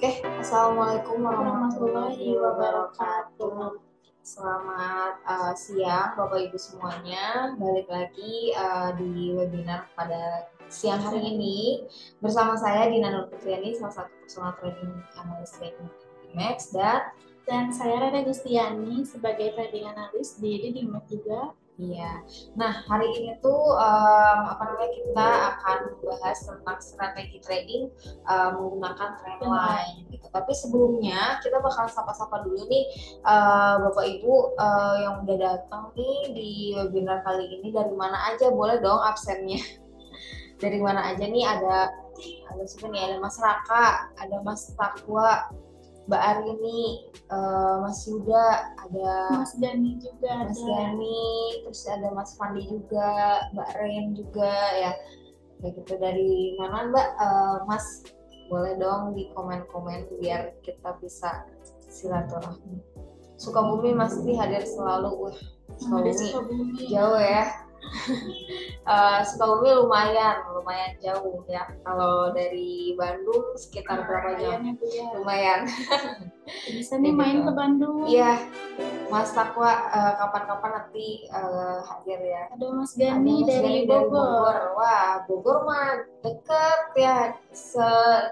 Assalamualaikum warahmatullahi wabarakatuh. Selamat siang Bapak Ibu semuanya. Balik lagi di webinar pada siang hari ini bersama saya Dina Nur Putriani, salah satu personal trading analis trading Dimax, dan saya Rada Gustiani sebagai trading analis di Dimax juga. Iya. Nah, hari ini tuh kita akan membahas tentang strategi trading menggunakan trendline gitu. Tapi sebelumnya kita bakal sapa-sapa dulu nih Bapak Ibu yang udah datang nih di webinar kali ini, dari mana aja, boleh dong absennya. Dari mana aja nih, ada siapa nih? Ada Mas Raka, ada Mas Takwa, Mbak Arini, Mas Yuda, ada Mas Dani juga, Mas Dani, terus ada Mas Fandi juga, Mbak Ren juga ya. Kayak gitu. Dari mana Mbak? Mas, boleh dong di komen-komen biar kita bisa silaturahmi. Sukabumi pasti hadir selalu. Sukabumi jauh ya. Sukabumi lumayan jauh ya. Kalau dari Bandung sekitar berapa jam? Lumayan. Bisa nih main ke Bandung. Iya, Mas Takwa kapan-kapan nanti hadir ya. Ada Mas Gani dari Bogor. Wah, Bogor mah deket ya,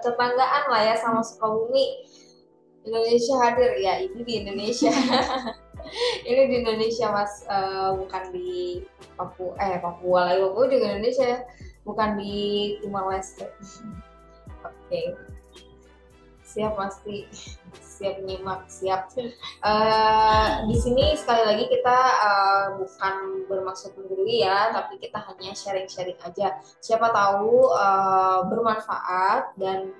tetanggaan lah ya sama Sukabumi. Indonesia hadir ya, ini di Indonesia. Ini di Indonesia Mas, bukan di Papua lagi. Papua juga Indonesia, bukan di Timor Leste. Oke. Siap, pasti siap nyimak, siap. Di sini sekali lagi kita bukan bermaksud menggurui ya, tapi kita hanya sharing-sharing aja. Siapa tahu bermanfaat dan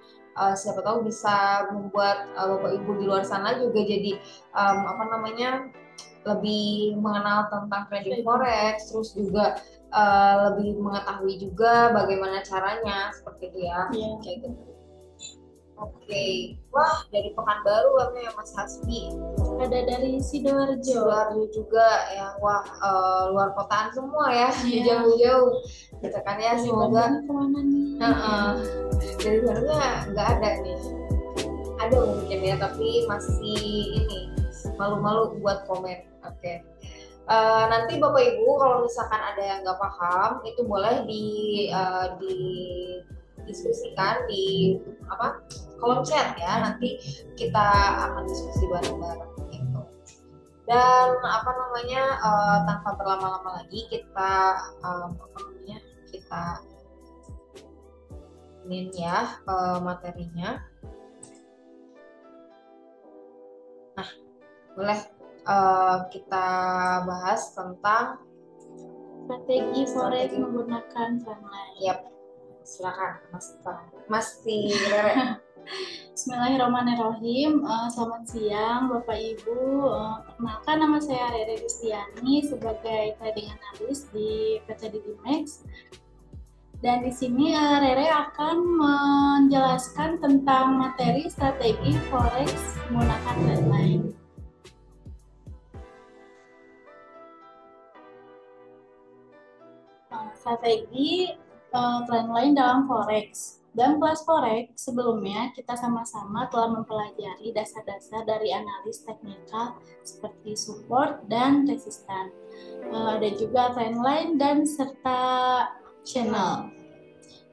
siapa tahu bisa membuat Bapak Ibu di luar sana juga jadi lebih mengenal tentang trading forex, terus juga lebih mengetahui juga bagaimana caranya, seperti itu ya. Kayak gitu. Oke. Wah, dari Pekanbaru ya Mas Hasbi. Ada dari Sidoarjo. Sidoarjo juga ya. Wah, luar kotaan semua ya, jauh-jauh. Gitu kan ya, semoga. Kemana nih? Dari Bandungnya nggak ada nih. Ada mungkin ya, tapi masih ini malu-malu buat komen. Oke. Nanti Bapak Ibu kalau misalkan ada yang nggak paham, itu boleh diskusikan di kolom chat ya, nanti kita akan diskusi bareng-bareng gitu. Dan tanpa berlama-lama lagi kita ini ya materinya. Nah, boleh kita bahas tentang strategi forex menggunakan trendline. Yap. Silakan Mas Rere. Bismillahirrahmanirrahim. Selamat siang Bapak Ibu. Perkenalkan, nama saya Rere Gustiani sebagai trading analis di PT Dimax. Dan di sini Rere akan menjelaskan tentang materi strategi forex menggunakan trendline. Strategi trendline dalam forex. Dalam kelas forex sebelumnya kita sama-sama telah mempelajari dasar-dasar dari analis teknikal seperti support dan resistan. Ada juga trendline dan serta channel.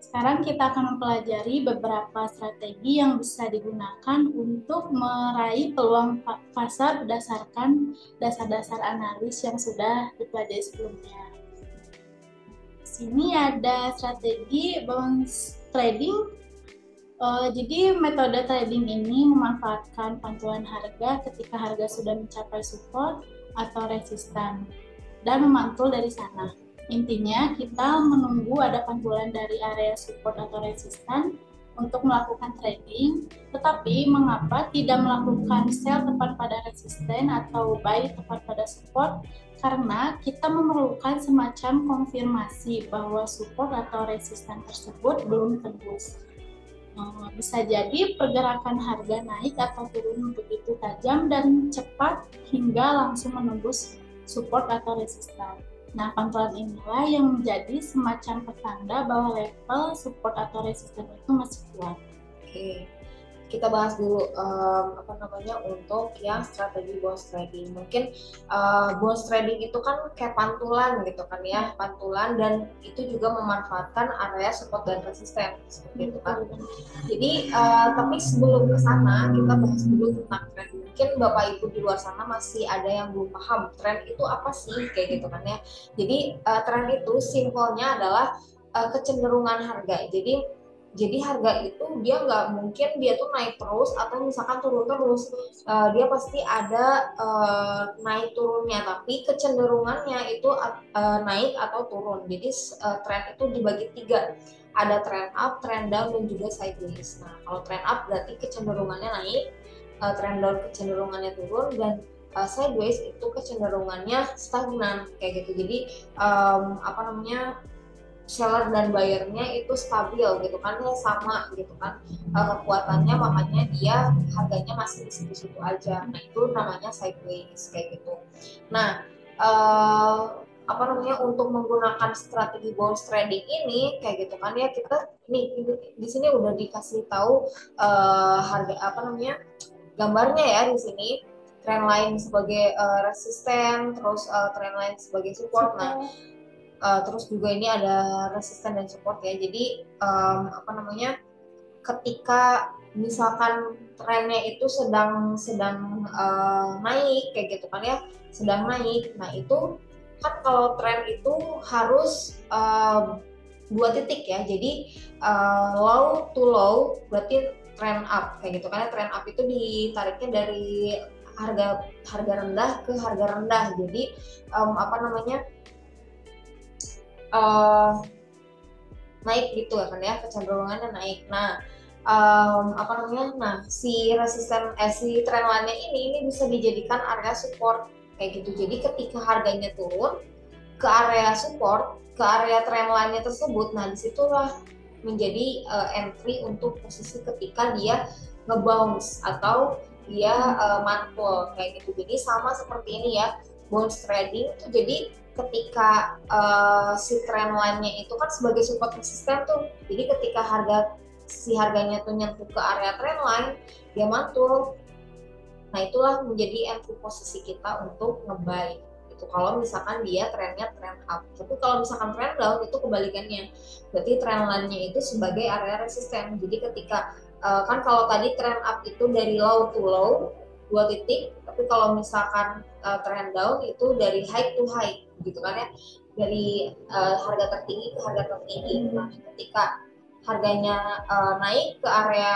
Sekarang kita akan mempelajari beberapa strategi yang bisa digunakan untuk meraih peluang pasar berdasarkan dasar-dasar analis yang sudah dipelajari sebelumnya. Sini ada strategi bounce trading. Jadi metode trading ini memanfaatkan pantulan harga ketika harga sudah mencapai support atau resistan dan memantul dari sana. Intinya kita menunggu ada pantulan dari area support atau resistan untuk melakukan trading, tetapi mengapa tidak melakukan sell tepat pada resisten atau buy tepat pada support? Karena kita memerlukan semacam konfirmasi bahwa support atau resisten tersebut belum tembus. Bisa jadi pergerakan harga naik atau turun begitu tajam dan cepat hingga langsung menembus support atau resisten. Nah, pantulan inilah yang menjadi semacam pertanda bahwa level support atau resisten itu masih kuat. Oke. kita bahas dulu apa namanya untuk yang strategi bonds trading. Mungkin bonds trading itu kan kayak pantulan gitu kan ya, pantulan, dan itu juga memanfaatkan area support dan resisten seperti itu kan. Jadi tapi sebelum ke sana kita bahas dulu tentang tren. Mungkin Bapak Ibu di luar sana masih ada yang belum paham tren itu apa sih kayak gitu kan ya. Jadi tren itu simpelnya adalah kecenderungan harga. Jadi harga itu dia nggak mungkin dia tuh naik terus atau misalkan turun terus. Dia pasti ada naik turunnya, tapi kecenderungannya itu naik atau turun. Jadi tren itu dibagi tiga, ada trend up, trend down, dan juga sideways. Nah, kalau trend up berarti kecenderungannya naik, trend down kecenderungannya turun, dan sideways itu kecenderungannya stagnan kayak gitu. Jadi apa namanya, seller dan buyernya itu stabil gitu kan ya, sama gitu kan kekuatannya, makanya dia harganya masih di situ-situ aja. Nah, itu namanya sideways kayak gitu. Nah, apa namanya, untuk menggunakan strategi bonds trading ini kayak gitu kan ya, kita nih di sini udah dikasih tahu harga apa namanya, gambarnya ya di sini, trend line sebagai resisten, terus trend line sebagai support. Nah, terus juga ini ada resisten dan support ya. Jadi apa namanya, ketika misalkan trennya itu sedang naik kayak gitu kan ya, sedang naik. Nah, itu kan kalau tren itu harus dua titik ya. Jadi low to low berarti trend up kayak gitu kan ya. Trend up itu ditariknya dari harga rendah ke harga rendah. Jadi apa namanya, naik gitu kan ya, kecenderungannya naik. Nah, apa namanya, nah si resisten si trend line-nya ini bisa dijadikan area support kayak gitu. Jadi ketika harganya turun ke area support, ke area trend line-nya tersebut, nah disitulah menjadi entry untuk posisi ketika dia ngebounce atau dia mantul kayak gitu. Jadi sama seperti ini ya, bonds trading itu jadi ketika si trend line-nya itu kan sebagai support resisten tuh. Jadi ketika harganya tuh nyentuh ke area trend line, dia mantul. Nah, itulah menjadi entry posisi kita untuk nge-buy. Itu kalau misalkan dia trennya trend up. Tapi kalau misalkan trend down itu kebalikannya. Berarti trend line-nya itu sebagai area resisten. Jadi ketika kan kalau tadi trend up itu dari low to low, dua titik, tapi kalau misalkan trend down itu dari high to high gitu kan ya, dari harga tertinggi ke harga tertinggi. Nah, ketika harganya naik ke area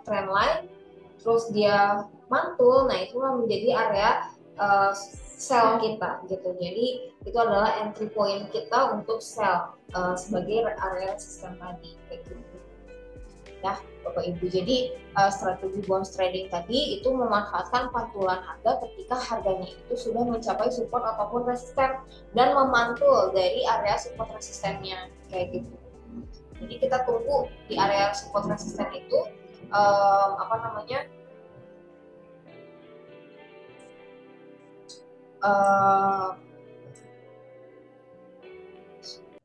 trend line terus dia mantul, nah itulah menjadi area sell kita gitu. Jadi itu adalah entry point kita untuk sell sebagai area resisten tadi gitu ya Bapak Ibu. Jadi strategi bonds trading tadi itu memanfaatkan pantulan harga ketika harganya itu sudah mencapai support ataupun resisten dan memantul dari area support resistennya kayak gitu. Jadi kita tunggu di area support resisten itu apa namanya,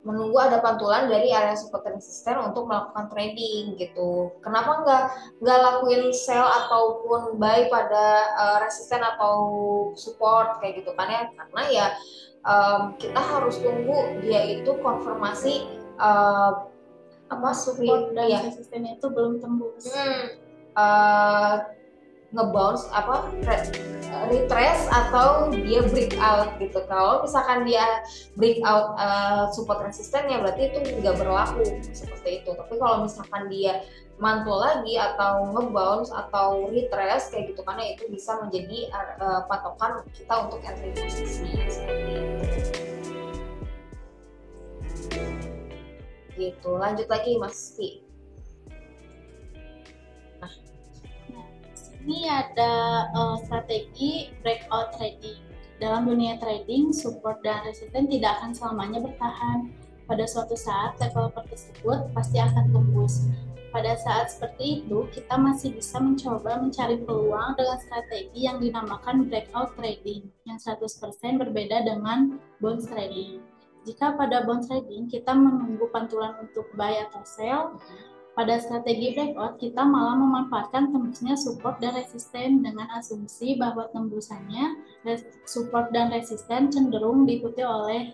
menunggu ada pantulan dari area support resisten untuk melakukan trading gitu. Kenapa nggak lakuin sell ataupun buy pada resisten atau support kayak gitu kan ya? Karena ya kita harus tunggu dia itu konfirmasi apa support dan ya, resistennya itu belum tembus. Ngebounce apa retrace atau dia breakout gitu. Kalau misalkan dia breakout support resistennya berarti itu nggak berlaku seperti itu. Tapi kalau misalkan dia mantul lagi atau ngebounce atau retrace kayak gitu, karena itu bisa menjadi patokan kita untuk entry posisi seperti itu. Gitu. Lanjut lagi Mas Fi. Ini ada strategi breakout trading. Dalam dunia trading, support dan resisten tidak akan selamanya bertahan. Pada suatu saat, level tersebut pasti akan tembus. Pada saat seperti itu, kita masih bisa mencoba mencari peluang dengan strategi yang dinamakan breakout trading, yang 100% berbeda dengan bonds trading. Jika pada bonds trading, kita menunggu pantulan untuk buy atau sell, Pada strategi breakout, kita malah memanfaatkan tembusnya support dan resisten dengan asumsi bahwa tembusannya support dan resisten cenderung diikuti oleh.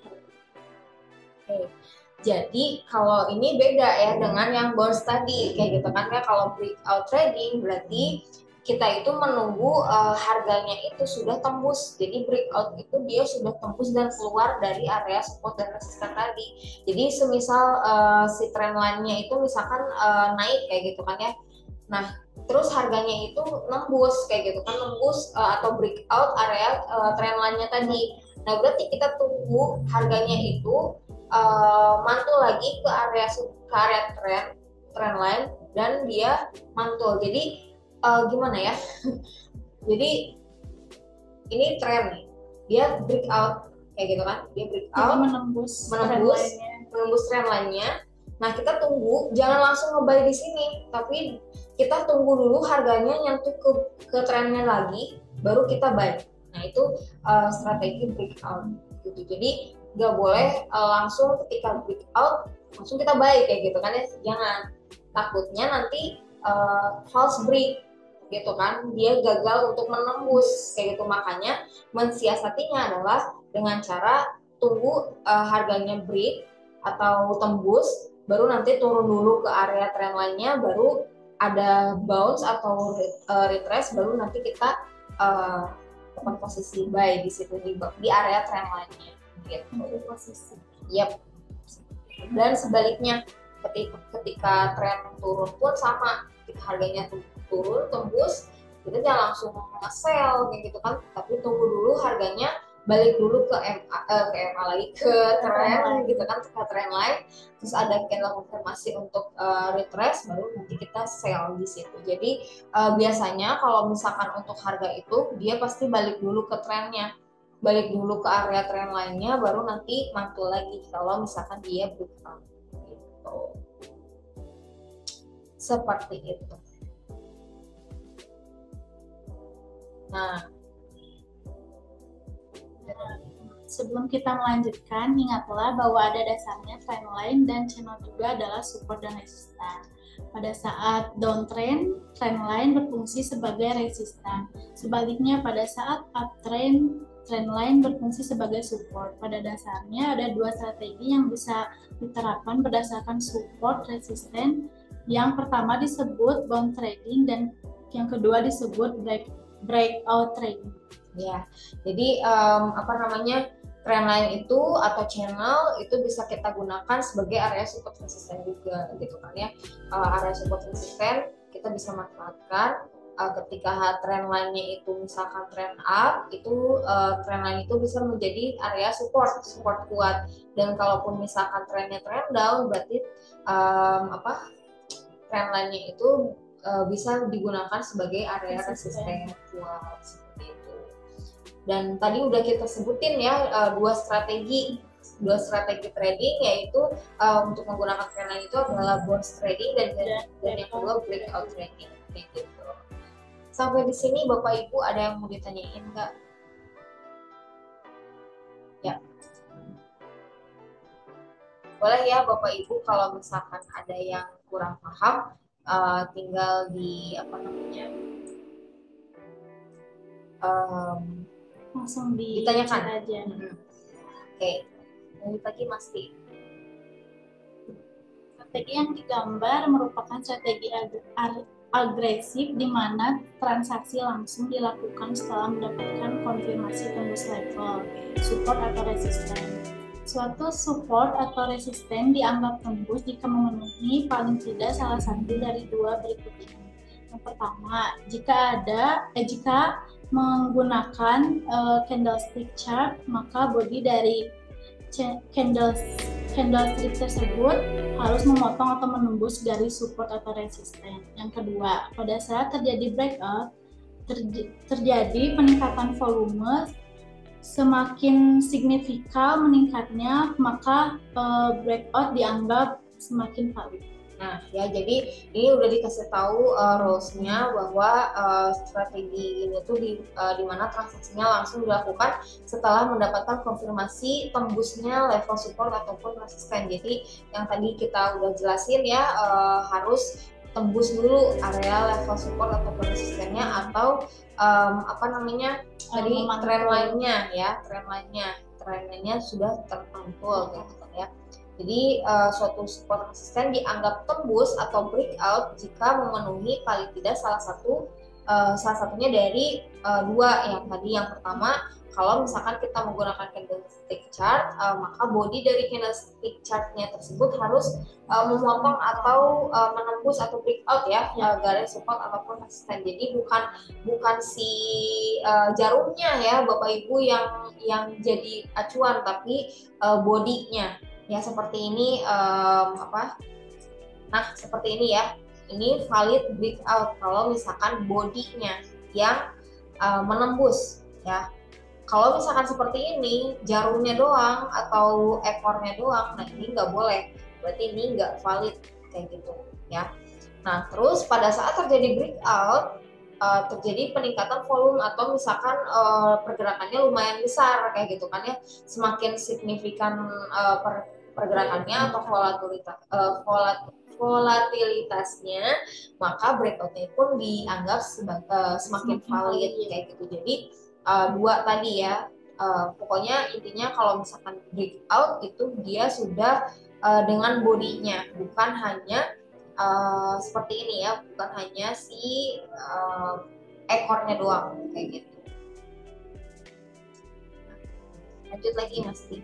Oke. Jadi kalau ini beda ya dengan yang bonds tadi, kayak gitu kan ya. Kalau breakout trading berarti kita itu menunggu harganya itu sudah tembus. Jadi breakout itu dia sudah tembus dan keluar dari area support dan resisten tadi. Jadi semisal si trend line-nya itu misalkan naik kayak gitu kan ya. Nah, terus harganya itu nembus kayak gitu kan, nembus atau breakout area trend line-nya tadi. Nah, berarti kita tunggu harganya itu mantul lagi ke area trend line dan dia mantul. Jadi gimana ya? Jadi ini tren nih, dia breakout kayak gitu kan, dia breakout, menembus trend line-nya. Nah, kita tunggu, jangan langsung nge-buy di sini, tapi kita tunggu dulu harganya nyentuh ke trennya lagi, baru kita buy. Nah, itu strategi breakout gitu. Jadi nggak boleh langsung ketika breakout langsung kita buy kayak gitu kan ya, jangan. Takutnya nanti false break gitu kan, dia gagal untuk menembus kayak gitu. Makanya mensiasatinya adalah dengan cara tunggu harganya break atau tembus, baru nanti turun dulu ke area trend line-nya, baru ada bounce atau retrace, baru nanti kita dapat posisi buy di situ di area trend line-nya gitu. Posisi. Yep. Dan sebaliknya ketika tren turun pun sama, ketika harganya turun tembus, kita jangan langsung nge-sell kayak gitu kan, tapi tunggu dulu harganya balik dulu ke MA lagi ke tren gitu kan, ke tren lain, terus ada candle konfirmasi untuk retrace, baru nanti kita sell di situ. Jadi biasanya kalau misalkan untuk harga itu dia pasti balik dulu ke trennya, balik dulu ke area tren lainnya, baru nanti mantul lagi kalau misalkan dia breakout gitu. Seperti itu. Nah, sebelum kita melanjutkan, ingatlah bahwa ada dasarnya trendline dan channel juga adalah support dan resisten. Pada saat downtrend, trendline berfungsi sebagai resisten. Sebaliknya pada saat uptrend, trendline berfungsi sebagai support. Pada dasarnya ada dua strategi yang bisa diterapkan berdasarkan support resisten. Yang pertama disebut bound trading dan yang kedua disebut breakout trading. Ya, jadi trendline itu atau channel itu bisa kita gunakan sebagai area support resisten juga gitu kan ya. Area support resisten kita bisa manfaatkan ketika trendline-nya itu misalkan trend up, itu trendline itu bisa menjadi area support kuat. Dan kalaupun misalkan trendnya trend down, berarti trendline-nya itu bisa digunakan sebagai area resisten kuat seperti itu. Dan tadi udah kita sebutin ya dua strategi trading, yaitu untuk menggunakan trendline itu adalah bonds trading dan yang kedua breakout trading gitu. Sampai di sini Bapak Ibu ada yang mau ditanyain nggak? Ya. Boleh ya Bapak Ibu, kalau misalkan ada yang kurang paham, tinggal langsung ditanyakan aja. Oke. Lanjut lagi Mas Ti. Strategi yang digambar merupakan strategi agresif di mana transaksi langsung dilakukan setelah mendapatkan konfirmasi tembus level support atau resisten. Suatu support atau resisten dianggap tembus jika memenuhi paling tidak salah satu dari dua berikut ini. Yang pertama, jika menggunakan candlestick chart, maka body dari candlestick tersebut harus memotong atau menembus garis support atau resisten. Yang kedua, pada saat terjadi breakout, terjadi peningkatan volume, semakin signifikan meningkatnya, maka breakout dianggap semakin valid. Nah, ya jadi ini udah dikasih tahu rules-nya bahwa strategi ini tuh di mana transaksinya langsung dilakukan setelah mendapatkan konfirmasi tembusnya level support ataupun resisten. Jadi yang tadi kita udah jelasin ya, harus tembus dulu area level support ataupun resistennya, atau apa namanya tadi trend line-nya ya, trend line-nya sudah terpantul gitu ya. Jadi suatu support resisten dianggap tembus atau breakout jika memenuhi paling tidak salah satunya dari dua yang tadi. Yang pertama, kalau misalkan kita menggunakan candlestick chart, maka body dari candlestick chartnya tersebut harus memotong atau menembus atau breakout ya, garis support ataupun resisten. Jadi bukan si jarumnya ya Bapak Ibu yang jadi acuan, tapi bodinya. Ya seperti ini nah seperti ini ya, ini valid breakout kalau misalkan bodinya yang menembus ya. Kalau misalkan seperti ini jarumnya doang atau ekornya doang, nah ini nggak boleh, berarti ini nggak valid kayak gitu ya. Nah terus pada saat terjadi breakout, terjadi peningkatan volume atau misalkan pergerakannya lumayan besar kayak gitu kan ya, semakin signifikan pergerakannya atau volatilitasnya, maka breakoutnya pun dianggap semakin valid kayak gitu. Jadi dua tadi ya, pokoknya intinya kalau misalkan breakout itu dia sudah dengan bodinya, bukan hanya seperti ini ya, bukan hanya si ekornya doang kayak gitu. Lanjut lagi Mas Ti.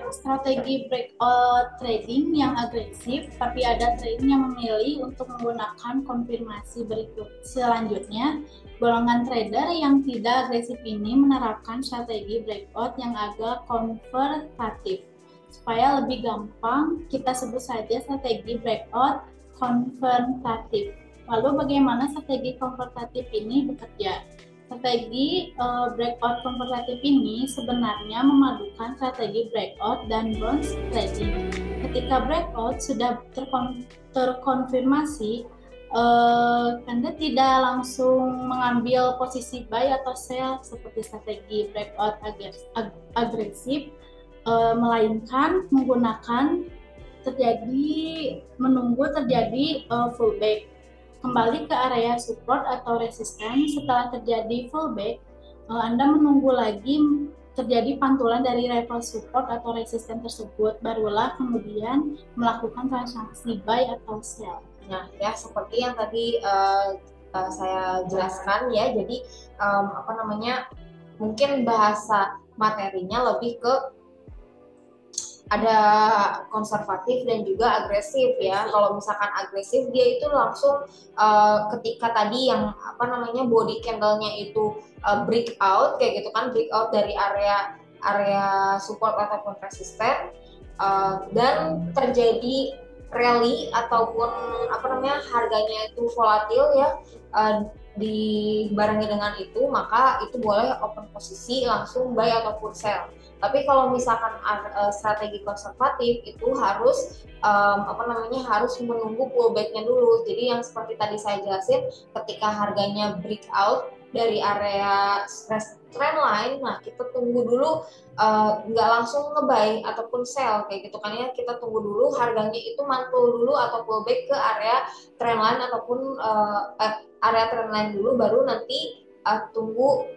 Strategi breakout trading yang agresif, tapi ada trading yang memilih untuk menggunakan konfirmasi berikut. Selanjutnya, golongan trader yang tidak agresif ini menerapkan strategi breakout yang agak konservatif. Supaya lebih gampang, kita sebut saja strategi breakout konservatif. Lalu bagaimana strategi konservatif ini bekerja? Strategi breakout konservatif ini sebenarnya memadukan strategi breakout dan bounce trading. Ketika breakout sudah terkonfirmasi, Anda tidak langsung mengambil posisi buy atau sell seperti strategi breakout agresif, melainkan menggunakan menunggu terjadi pullback kembali ke area support atau resisten. Setelah terjadi pullback, Anda menunggu lagi terjadi pantulan dari level support atau resisten tersebut, barulah kemudian melakukan transaksi buy atau sell. Nah ya seperti yang tadi saya jelaskan ya, jadi mungkin bahasa materinya lebih ke ada konservatif dan juga agresif ya. Kalau misalkan agresif dia itu langsung ketika tadi yang body candle-nya itu breakout kayak gitu kan, breakout dari area support ataupun resisten, dan terjadi rally ataupun harganya itu volatil ya, dibarengi dengan itu, maka itu boleh open posisi langsung buy ataupun sell. Tapi kalau misalkan strategi konservatif itu harus harus menunggu pullbacknya dulu. Jadi yang seperti tadi saya jelasin, ketika harganya breakout dari area trend line, nah kita tunggu dulu, nggak langsung nge-buy ataupun sell kayak gitu kan ya. Kita tunggu dulu harganya itu mantul dulu atau pullback ke area trend line ataupun area trend line dulu, baru nanti tunggu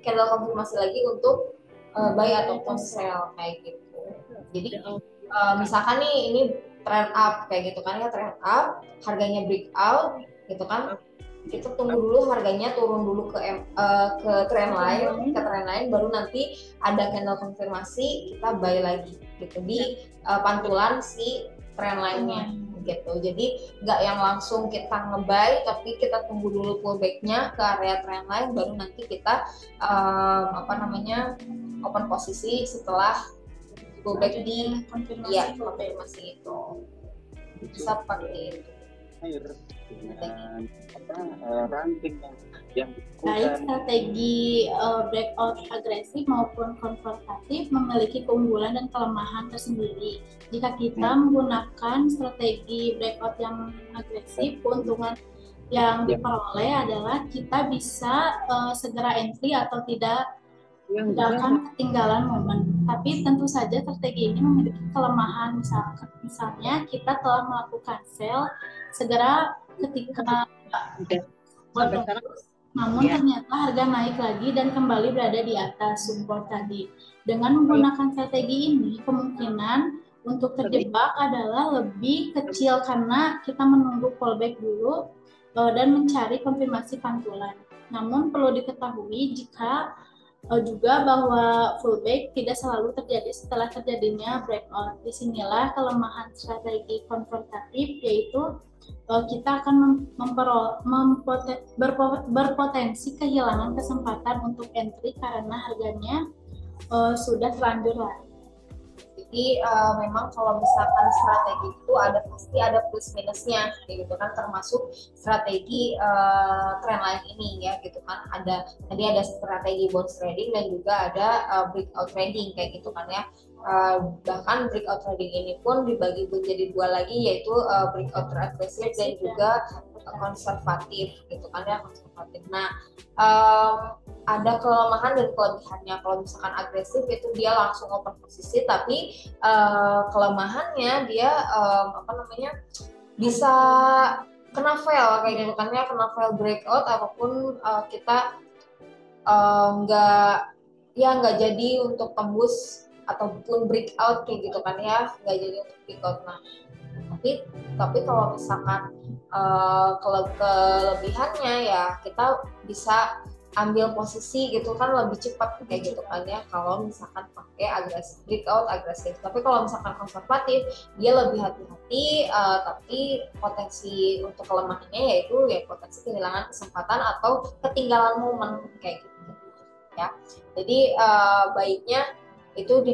candle konfirmasi lagi untuk buy ataupun sell kayak gitu. Jadi misalkan nih ini trend up kayak gitu kan ya, trend up, harganya breakout gitu kan, kita tunggu dulu harganya turun dulu ke trend line, baru nanti ada candle konfirmasi kita buy lagi gitu di pantulan si trend line-nya gitu. Jadi nggak yang langsung kita nge-buy, tapi kita tunggu dulu pullback-nya ke area trend line, baru nanti kita open posisi setelah pullback di konfirmasi itu. Bisa seperti itu. air dengan ranting yang Baik, kuda. strategi breakout agresif maupun konfrontatif memiliki keunggulan dan kelemahan tersendiri. Jika kita menggunakan strategi breakout yang agresif, keuntungan yang diperoleh adalah kita bisa segera entry atau tidak akan ketinggalan momen. Tapi tentu saja strategi ini memiliki kelemahan, misalnya kita telah melakukan sell segera ketika namun ternyata harga naik lagi dan kembali berada di atas support tadi. Dengan menggunakan strategi ini, kemungkinan untuk terjebak adalah lebih kecil karena kita menunggu pullback dulu dan mencari konfirmasi pantulan. Namun perlu diketahui jika juga bahwa pullback tidak selalu terjadi setelah terjadinya breakout. Disinilah kelemahan strategi konfrontatif, yaitu kita akan berpotensi kehilangan kesempatan untuk entry karena harganya sudah terlanjur lari. Jadi memang kalau misalkan strategi itu pasti ada plus minusnya, gitu kan, termasuk strategi trendline ini ya, gitu kan. Tadi ada strategi bounce trading dan juga ada breakout trading kayak gitu kan ya. Bahkan breakout trading ini pun dibagi menjadi dua lagi, yaitu breakout agresif dan juga konservatif gitu kan ya, konservatif. Nah, ada kelemahan dan kelebihannya. Kalau misalkan agresif itu dia langsung open posisi, tapi kelemahannya dia bisa kena fail kayak gitu kan ya, kena fail breakout ataupun kita nggak jadi untuk tembus ataupun breakout kayak gitu kan ya, nggak jadi untuk breakout. Nah, tapi kalau misalkan kelebihannya ya kita bisa ambil posisi gitu kan lebih cepat kayak gitu kan ya, kalau misalkan pakai agresif breakout agresif. Tapi kalau misalkan konservatif dia lebih hati-hati, tapi potensi untuk kelemahannya yaitu ya potensi kehilangan kesempatan atau ketinggalan momen kayak gitu ya. Jadi baiknya itu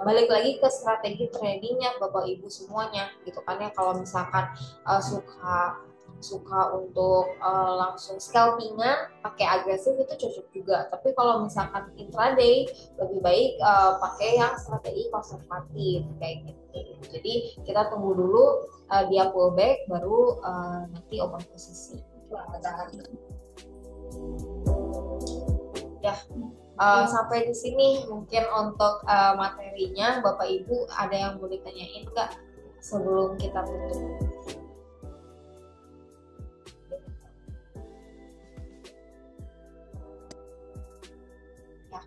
balik lagi ke strategi tradingnya Bapak Ibu semuanya gitu kan ya. Kalau misalkan suka untuk langsung scalpingan pakai agresif itu cocok juga, tapi kalau misalkan intraday lebih baik pakai yang strategi konservatif kayak gitu. Jadi kita tunggu dulu dia pullback baru nanti open posisi ya. Sampai di sini mungkin untuk materinya. Bapak Ibu ada yang mau ditanyain nggak sebelum kita tutup? Ya.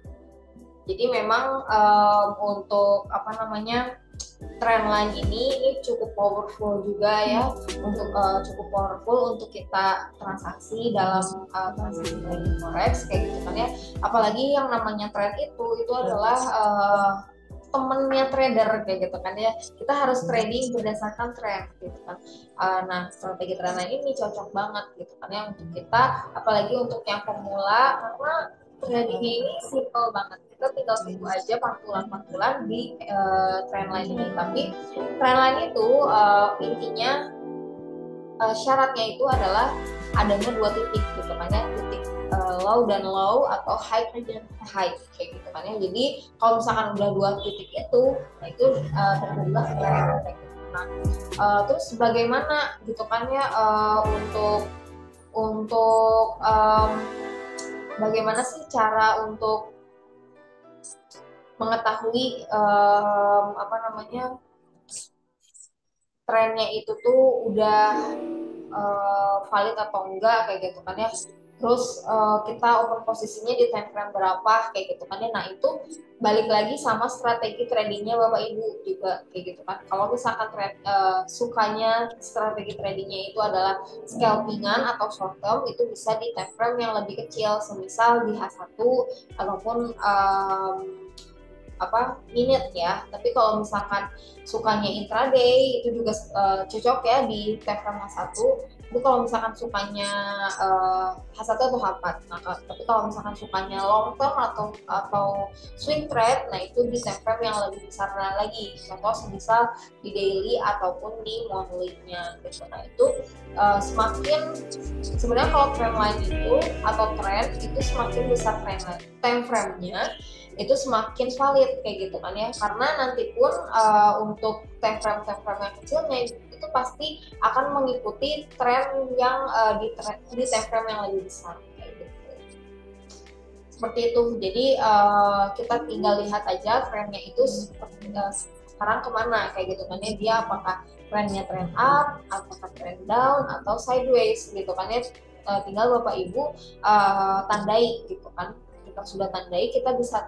Jadi memang untuk trendline ini cukup powerful juga ya, untuk cukup powerful untuk kita transaksi dalam transaksi trading forex kayak gitu kan ya. Apalagi yang namanya trend itu adalah temennya trader kayak gitu kan ya. Kita harus trading berdasarkan trend gitu kan. Nah, strategi trendline ini cocok banget gitu kan ya untuk kita, apalagi untuk yang pemula, karena tradingnya ini simple banget. Kita tinggal tunggu aja pantulan-pantulan di trendline ini. Tapi trendline itu intinya syaratnya itu adalah adanya dua titik gitu kan ya, titik low dan low atau high dan high kayak gitu kan ya. Jadi kalau misalkan udah dua titik itu, nah itu terjadilah trend kayak gitu. Nah, terus bagaimana gitu kan ya untuk bagaimana sih cara untuk mengetahui trennya itu tuh udah valid atau enggak kayak gitu kan ya. Terus kita open posisinya di time frame berapa kayak gitu kan ya. Nah, itu balik lagi sama strategi tradingnya Bapak Ibu juga kayak gitu kan. Kalau misalkan sukanya strategi tradingnya itu adalah scalpingan atau short term, itu bisa di time frame yang lebih kecil, semisal di H1 ataupun minute ya. Tapi kalau misalkan sukanya intraday itu juga cocok ya di time frame H1. Tapi kalau misalkan sukanya H1 atau H4, nah, tapi kalau misalkan sukanya long term atau swing trade, nah itu di time frame yang lebih besar lagi. Contoh semisal di daily ataupun di monthly-nya gitu. Nah itu semakin sebenarnya kalau trend line itu atau trend itu semakin besar time frame-nya itu semakin valid kayak gitu kan ya, karena nanti pun untuk time frame yang kecilnya itu pasti akan mengikuti tren yang di time frame yang lebih besar kayak gitu. Seperti itu. Jadi kita tinggal lihat aja trennya itu sekarang kemana kayak gitu kan ya, dia apakah trennya trend up, apakah trend down atau sideways gitu kan ya. Tinggal Bapak Ibu tandai gitu kan. Kita sudah tandai, kita bisa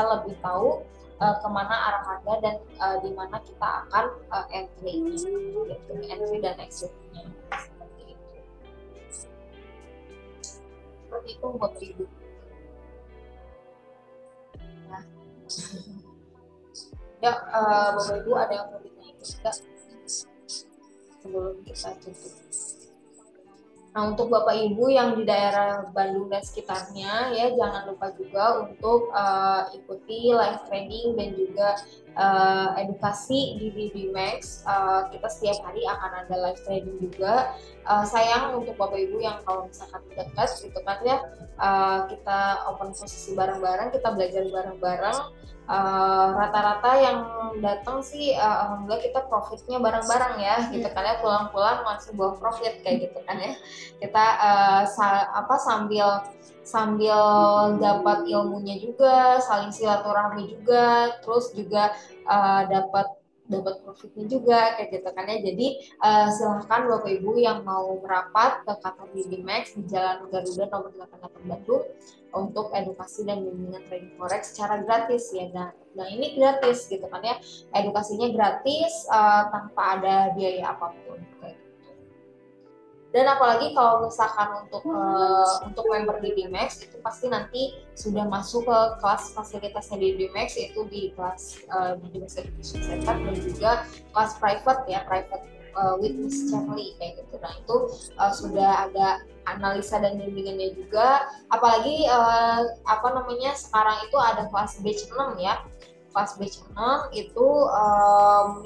lebih tahu kemana arah harga dan di mana kita akan entry dan exitnya seperti itu Bapak Ibu. Nah, ya Bapak Ibu ada yang mau ditanya juga sebelum kita tutup? Nah, untuk Bapak Ibu yang di daerah Bandung dan sekitarnya ya, jangan lupa juga untuk ikuti live training dan juga edukasi di DBMax. Kita setiap hari akan ada live training juga. Sayang untuk Bapak Ibu yang kalau misalkan dekat gitu kan ya, kita open posisi bareng-bareng, kita belajar bareng-bareng. Rata-rata yang datang sih alhamdulillah kita profitnya bareng-bareng ya gitu kan ya, pulang-pulang masih bawa profit kayak gitu kan ya. Kita sambil dapat ilmunya juga, saling silaturahmi juga, terus juga dapat profitnya juga kayak gitu kan ya. Jadi silahkan Bapak Ibu yang mau merapat ke kantor DBMax di Jalan Garuda nomor 88 Bandung untuk edukasi dan bimbingan trading forex secara gratis ya. Nah ini gratis gitu kan ya, edukasinya gratis tanpa ada biaya apapun. Dan apalagi kalau misalkan untuk member di DBMax itu pasti nanti sudah masuk ke kelas fasilitasnya di DBMax, yaitu di kelas DBMax Education Center dan juga kelas private ya, private with Miss Charlie kayak gitu. Nah itu sudah ada analisa dan bimbingannya juga. Apalagi sekarang itu ada kelas batch 6 ya. Kelas batch 6 itu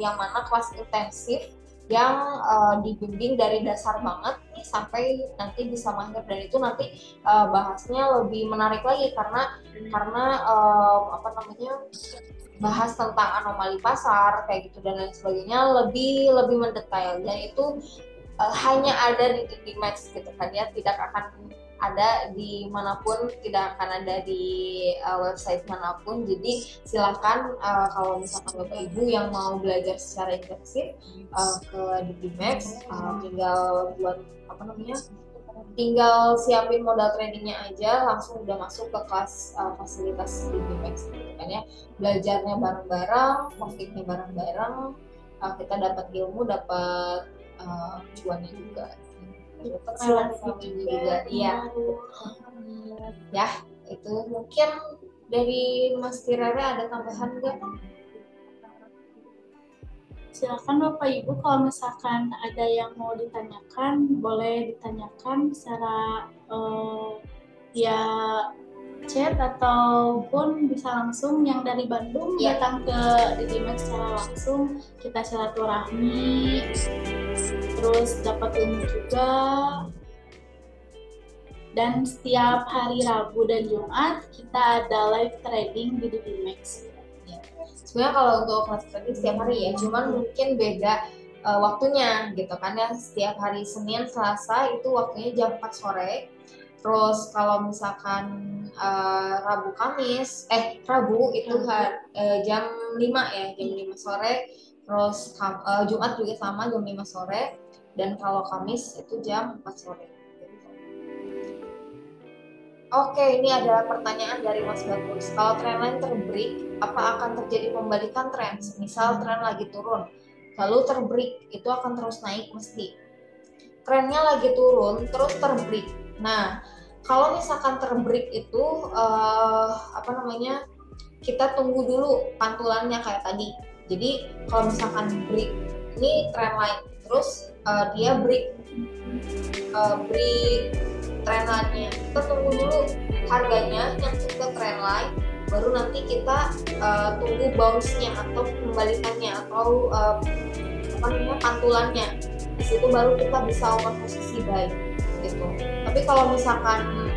yang mana kelas intensif yang dibimbing dari dasar banget nih sampai nanti bisa mahir, dan itu nanti bahasnya lebih menarik lagi karena bahas tentang anomali pasar kayak gitu dan lain sebagainya lebih mendetail, dan itu hanya ada di DBMax gitu kan ya, tidak akan ada di manapun, tidak akan ada di website manapun. Jadi silakan kalau misalkan Bapak Ibu yang mau belajar secara intensif ke DBMax, tinggal siapin modal trainingnya aja, langsung udah masuk ke kelas fasilitas DBMax gitu kan ya. Belajarnya bareng-bareng, profitnya bareng-bareng, kita dapat ilmu, dapat cuannya juga. Juga iya ya. Itu mungkin dari Mas Kirara ada tambahan nggak? Silakan Bapak Ibu, kalau misalkan ada yang mau ditanyakan boleh ditanyakan secara via chat ataupun bisa langsung yang dari Bandung datang ke DBMax secara langsung, kita silaturahmi terus dapat ilmu juga. Dan setiap hari Rabu dan Jumat kita ada live trading di DBMax. Sebenarnya kalau untuk kelas trading setiap hari ya, cuman mungkin beda waktunya gitu kan ya. Setiap hari Senin, Selasa itu waktunya jam 4 sore. Terus kalau misalkan Rabu itu jam 5 ya, jam 5 sore. Terus Jumat juga sama jam 5 sore. Dan kalau Kamis itu jam 4 sore. Oke, ini ada pertanyaan dari Mas Bagus. Kalau trendline terbreak, apa akan terjadi pembalikan tren? Misal tren lagi turun, lalu terbreak, itu akan terus naik mesti. Trennya lagi turun, terus terbreak. Nah, kalau misalkan terbreak itu kita tunggu dulu pantulannya kayak tadi. Jadi kalau misalkan break ini trend line, terus dia break trendline-nya. Kita tunggu dulu harganya nyangkut ke trendline, baru nanti kita tunggu bounce-nya atau pembalikannya atau pantulannya. Di situ baru kita bisa open posisi buy gitu. Tapi kalau misalkan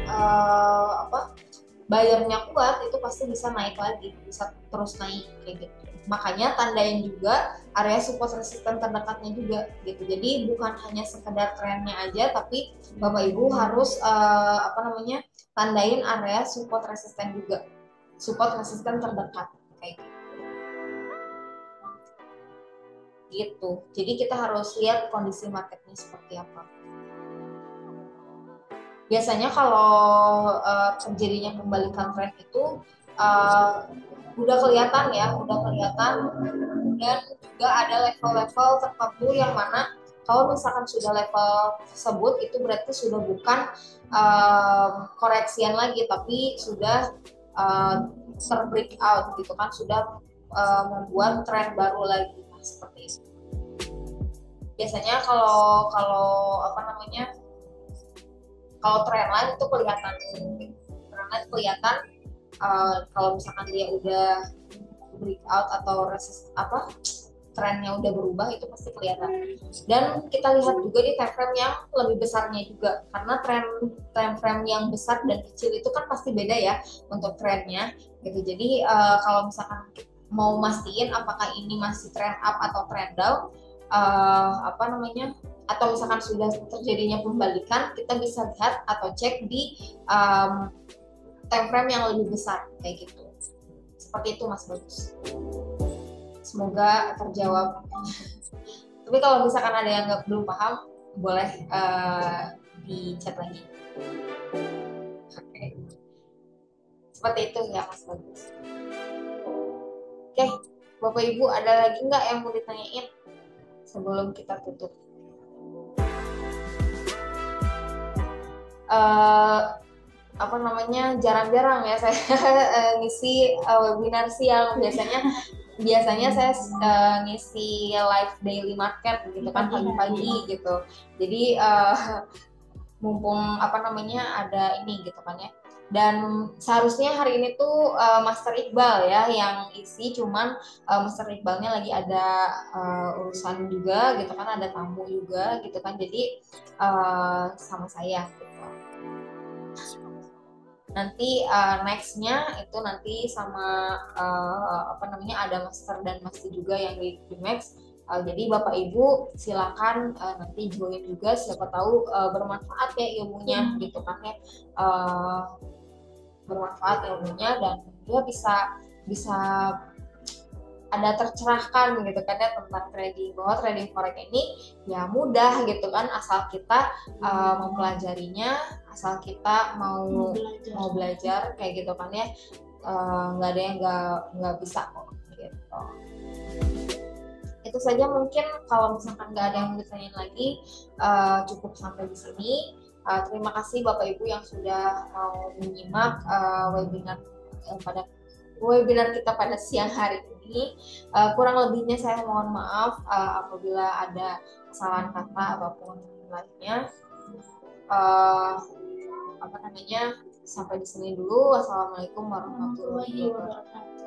bayarnya kuat, itu pasti bisa naik lagi, bisa terus naik kayak gitu. Makanya tandain juga area support resisten terdekatnya juga gitu. Jadi bukan hanya sekedar trennya aja, tapi Bapak Ibu harus tandain area support resisten juga, support resisten terdekat kayak gitu. Jadi kita harus lihat kondisi marketnya seperti apa. Biasanya kalau terjadinya pembalikan tren itu udah kelihatan, dan juga ada level-level tertentu yang mana kalau misalkan sudah level tersebut itu berarti sudah bukan koreksian lagi, tapi sudah terbreak out gitu kan, sudah membuat tren baru lagi, seperti itu. Biasanya kalau trendline itu kelihatan kalau misalkan dia udah breakout atau trennya udah berubah, itu pasti kelihatan. Dan kita lihat juga di time frame yang lebih besarnya juga, karena time frame yang besar dan kecil itu kan pasti beda ya untuk trennya gitu. Jadi kalau misalkan mau mastiin apakah ini masih trend up atau trend down, atau misalkan sudah terjadinya pembalikan, kita bisa lihat atau cek di time frame yang lebih besar kayak gitu. Seperti itu Mas Bagus. Semoga terjawab. Tapi kalau misalkan ada yang belum paham, boleh di chat lagi. Oke. Seperti itu ya Mas Bagus. Oke, Bapak Ibu ada lagi nggak yang mau ditanyain sebelum kita tutup? Jarang-jarang ya saya ngisi webinar siang. Biasanya saya ngisi live daily market gitu kan, pagi-pagi gitu. Jadi mumpung ada ini gitu kan ya. Dan seharusnya hari ini tuh Master Iqbal ya yang isi, cuman Master Iqbalnya lagi ada urusan juga gitu kan, ada tamu juga gitu kan, jadi sama saya gitu. Nanti nextnya itu nanti sama ada Master dan Master juga yang di Max. Jadi Bapak Ibu silakan nanti join juga, siapa tahu bermanfaat ya ilmunya gitu kan ya, bermanfaat ilmunya, dan dia bisa ada tercerahkan gitu kan ya tentang trading, bahwa trading forex ini ya mudah gitu kan, asal kita mempelajarinya, asal kita mau belajar kayak gitu kan ya, nggak ada yang nggak bisa kok gitu. Itu saja mungkin, kalau misalkan nggak ada yang mau ditanyain lagi, cukup sampai di sini. Terima kasih Bapak Ibu yang sudah mau menyimak webinar kita pada siang hari ini. Kurang lebihnya saya mohon maaf apabila ada kesalahan kata ataupun lainnya. Sampai di sini dulu. Wassalamualaikum warahmatullahi wabarakatuh.